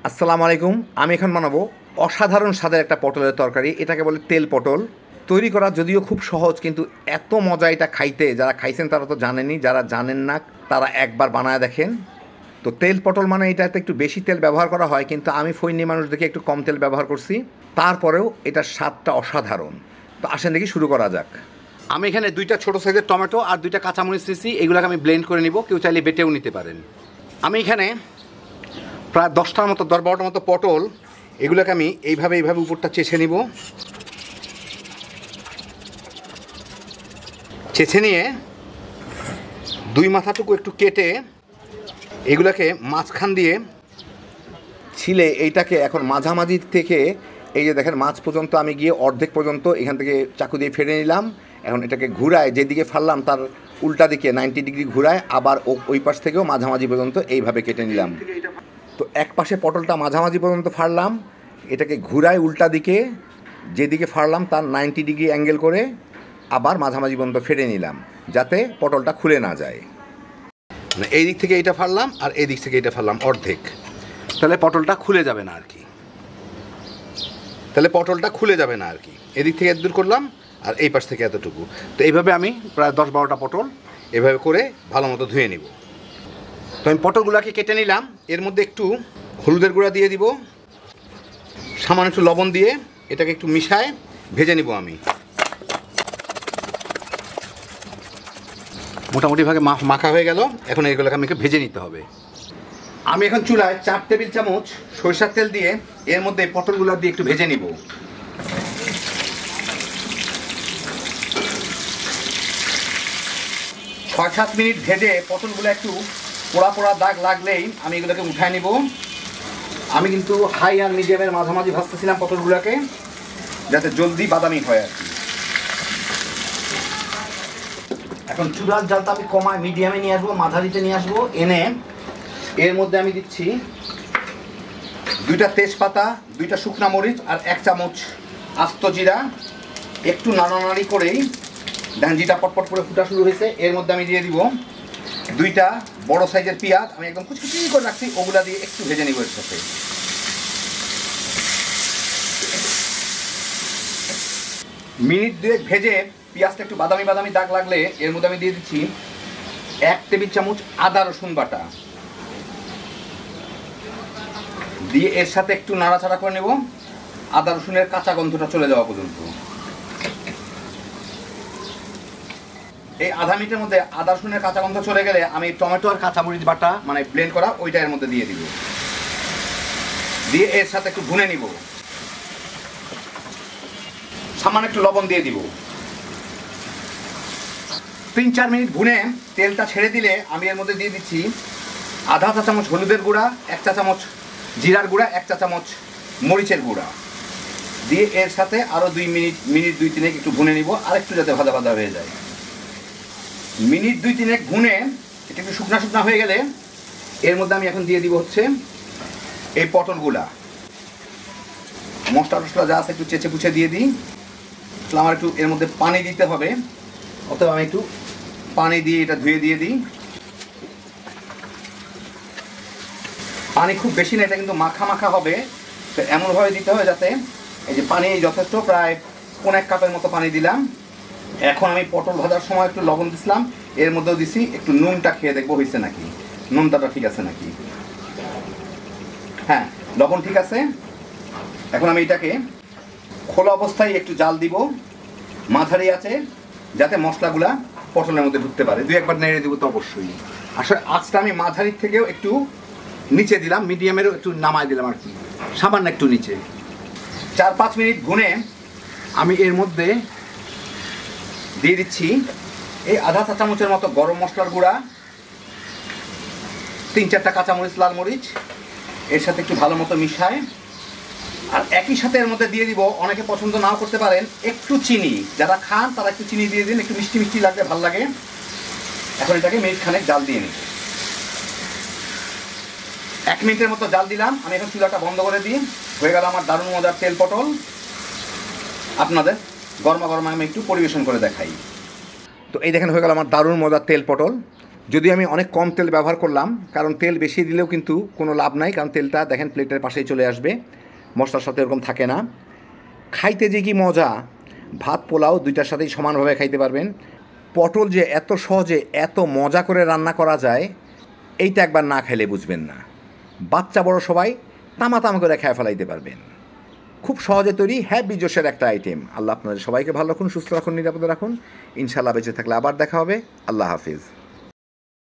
আসসালামু আলাইকুম। আমি এখন বানাবো অসাধারণ স্বাদের একটা পটলের তরকারি। এটাকে বলে তেল পটল। তৈরি করা যদিও খুব সহজ, কিন্তু এত মজা এটা খাইতে। যারা খাইছেন তারা তো জানেনই, যারা জানেন না তারা একবার বানায় দেখেন। তো তেল পটল মানে এটাতে একটু বেশি তেল ব্যবহার করা হয়, কিন্তু আমি ফৈনি মানুষ দেখে একটু কম তেল ব্যবহার করছি। তারপরেও এটার স্বাদটা অসাধারণ। তো আসেন দেখি শুরু করা যাক। আমি এখানে 2টা ছোটো সাইজের টমেটো আর 2টা কাঁচামরিচ নিয়েছি। এগুলোকে আমি ব্লেন্ড করে নিব, কেউ চাইলে বেটেও নিতে পারেন। আমি এখানে প্রায় 10টার মতো 10-12টার মতো পটল, এগুলোকে আমি এইভাবে উপরটা চেঁচে নিব। চেঁচে নিয়ে 2 মাথাটুকু একটু কেটে এগুলোকে মাঝখান দিয়ে ছিলে এইটাকে এখন মাঝামাঝি থেকে এই যে দেখেন মাছ পর্যন্ত আমি গিয়ে অর্ধেক পর্যন্ত এখান থেকে চাকু দিয়ে ফেলে নিলাম। এখন এটাকে ঘুরায়, যেদিকে ফাড়লাম তার উল্টা দিকে 90 ডিগ্রি ঘুরায়, আবার ওই পাশ থেকেও মাঝামাঝি পর্যন্ত এইভাবে কেটে নিলাম। তো এক পাশে পটলটা মাঝামাঝি পর্যন্ত ফাড়লাম, এটাকে ঘুরায় উল্টা দিকে, যেদিকে ফাড়লাম তার 90 ডিগ্রি অ্যাঙ্গেল করে আবার মাঝামাঝি পর্যন্ত ফেটে নিলাম, যাতে পটলটা খুলে না যায়। মানে এই দিক থেকে এটা ফাড়লাম আর এই দিক থেকে এটা ফাড়লাম অর্ধেক, তাহলে পটলটা খুলে যাবে না আর কি। এদিক থেকে এত দূর করলাম আর এই পাশ থেকে এতটুকু। তো এইভাবে আমি প্রায় 10-12টা পটল এভাবে করে ভালো মতো ধুয়ে নিব। তো আমি পটলগুলোকে কেটে নিলাম। এর মধ্যে একটু হলুদের গুঁড়া দিয়ে দিব, সামান্য একটু লবণ দিয়ে এটাকে একটু মিশায় ভেজে নিব। আমি মোটামুটিভাবে মাখা হয়ে গেল। এখন এগুলোকে আমাকে ভেজে নিতে হবে। আমি এখন চুলায় 4 টেবিল চামচ সরিষার তেল দিয়ে এর মধ্যে পটলগুলো দিয়ে একটু ভেজে নিব। ছয় 7 মিনিট ভেজে পটলগুলো একটু পোড়া পোড়া দাগ লাগলেই আমি এগুলোকে উঠায় নিব। আমি কিন্তু হাই আর মিডিয়ামের মাঝামাঝি ভাজতেছিলাম পটলগুলোকে, যাতে জলদি বাদামি হয় আর কি। এখন চুলার জালটা আমি কমায় মিডিয়ামে নিয়ে আসবো, মাঝারিতে নিয়ে আসবো। এনে এর মধ্যে আমি দিচ্ছি 2টা তেজপাতা, 2টা শুকনা মরিচ আর 1 চামচ আস্ত জিরা। একটু নাড়ানাড়ি করেই দেখেন জিটা পটপট করে ফুটা শুরু হয়েছে। এর মধ্যে আমি দিয়ে দিব 2টা বড় সাইজের পেঁয়াজ, আমি একদম কুচি করে রাখছি, ওগুলা দিয়ে একটু ভেজে নিব। এর সাথে মিনিট 2 ভেজে পেঁয়াজটা একটু বাদামি বাদামি দাগ লাগলে এর মধ্যে আমি দিয়ে দিচ্ছি 1 টেবিল চামচ আদা রসুন বাটা দিয়ে এর সাথে একটু নাড়াচাড়া করে নেব, আদা রসুনের কাঁচা গন্ধটা চলে যাওয়া পর্যন্ত। এই আধা মিনিটের মধ্যে আদা রসুনের কাঁচা গন্ধ চলে গেলে আমি টমেটো আর কাঁচামরিচ বাটা মানে ব্লেন্ড করা ওইটা এর মধ্যে দিয়ে দিব। দিয়ে এর সাথে একটু ভুনে নিব, সামান্য একটু লবণ দিয়ে দিব। 3-4 মিনিট ভুনে তেলটা ছেড়ে দিলে আমি এর মধ্যে দিয়ে দিচ্ছি আধা চা চামচ হলুদের গুঁড়া, 1 চা চামচ জিরার গুঁড়া, 1 চা চামচ মরিচের গুঁড়া দিয়ে এর সাথে আরও 2 মিনিট 2-3 একটু ভুনে নিব, আর একটু যাতে ভাজা ভাজা হয়ে যায়। মিনিট 2-3 ভুনে এটা একটু শুকনা শুকনা হয়ে গেলে এর মধ্যে আমি এখন দিয়ে দিব হচ্ছে এই পটলগুলা। মশলা টসলা যা আছে একটু চেঁচে পুছে দিয়ে দিই। আমার একটু এর মধ্যে পানি দিতে হবে, অথবা আমি একটু পানি দিয়ে এটা ধুয়ে দিয়ে দিই। পানি খুব বেশি না, এটা কিন্তু মাখা মাখা হবে। তো এমনভাবে দিতে হবে যাতে এই যে পানি যথেষ্ট, প্রায় 1 কাপের মতো পানি দিলাম। এখন আমি পটল ভাজার সময় একটু লবণ দিছিলাম, এর মধ্যেও দিছি একটু নুনটা খেয়ে দেখবো হয়েছে নাকি, নুনটা ঠিক আছে নাকি। হ্যাঁ, লবণ ঠিক আছে। এখন আমি এটাকে খোলা অবস্থায় একটু জাল দিব, মাঝারি আছে, যাতে মশলাগুলা পটলের মধ্যে ঢুকতে পারে। 2 একবার নেড়ে দেবো তো অবশ্যই। আসলে আঁচটা আমি মাঝারির থেকেও একটু নিচে দিলাম, মিডিয়ামেরও একটু নামায় দিলাম আর কি, সামান্য একটু নিচে। 4-5 মিনিট ভুনে আমি এর মধ্যে দিয়ে দিচ্ছি এই আধা চা চামচের মতো গরম মশলার গুঁড়া, 3-4টা কাঁচামরিচ, লাল মরিচ এর সাথে একটু ভালো মতো মিশায়। আর একই সাথে এর মধ্যে দিয়ে দিব, অনেকে পছন্দ নাও করতে পারেন, একটু চিনি। যারা খান তারা একটু চিনি দিয়ে দিন, একটু মিষ্টি মিষ্টি লাগলে ভালো লাগে। এখন এটাকে মিনিট খানেক জাল দিয়ে নিই। 1 মিনিটের মতো জাল দিলাম। আমি এখন চুলাটা বন্ধ করে দিই। হয়ে গেল আমার দারুণ মজার তেল পটল। আপনাদের গরমা গরমা আমি একটু পরিবেশন করে দেখাই। তো এই দেখেন হয়ে গেল আমার দারুণ মজার তেল পটল। যদি আমি অনেক কম তেল ব্যবহার করলাম, কারণ তেল বেশি দিলেও কিন্তু কোনো লাভ নাই, কারণ তেলটা দেখেন প্লেটের পাশেই চলে আসবে, মশলার সাথে এরকম থাকে না। খাইতে যে কি মজা, ভাত পোলাও দুইটার সাথেই সমানভাবে খাইতে পারবেন। পটল যে এত সহজে এত মজা করে রান্না করা যায়, এইটা একবার না খাইলে বুঝবেন না। বাচ্চা বড় সবাই তামা করে খেয়ে ফেলাইতে পারবেন। খুব সহজে তৈরি, হ্যাপি জোশের একটা আইটেম। আল্লাহ আপনাদের সবাইকে ভালো রাখুন, সুস্থ রাখুন, নিরাপদে রাখুন। ইনশাআল্লাহ বেঁচে থাকলে আবার দেখা হবে। আল্লাহ হাফিজ।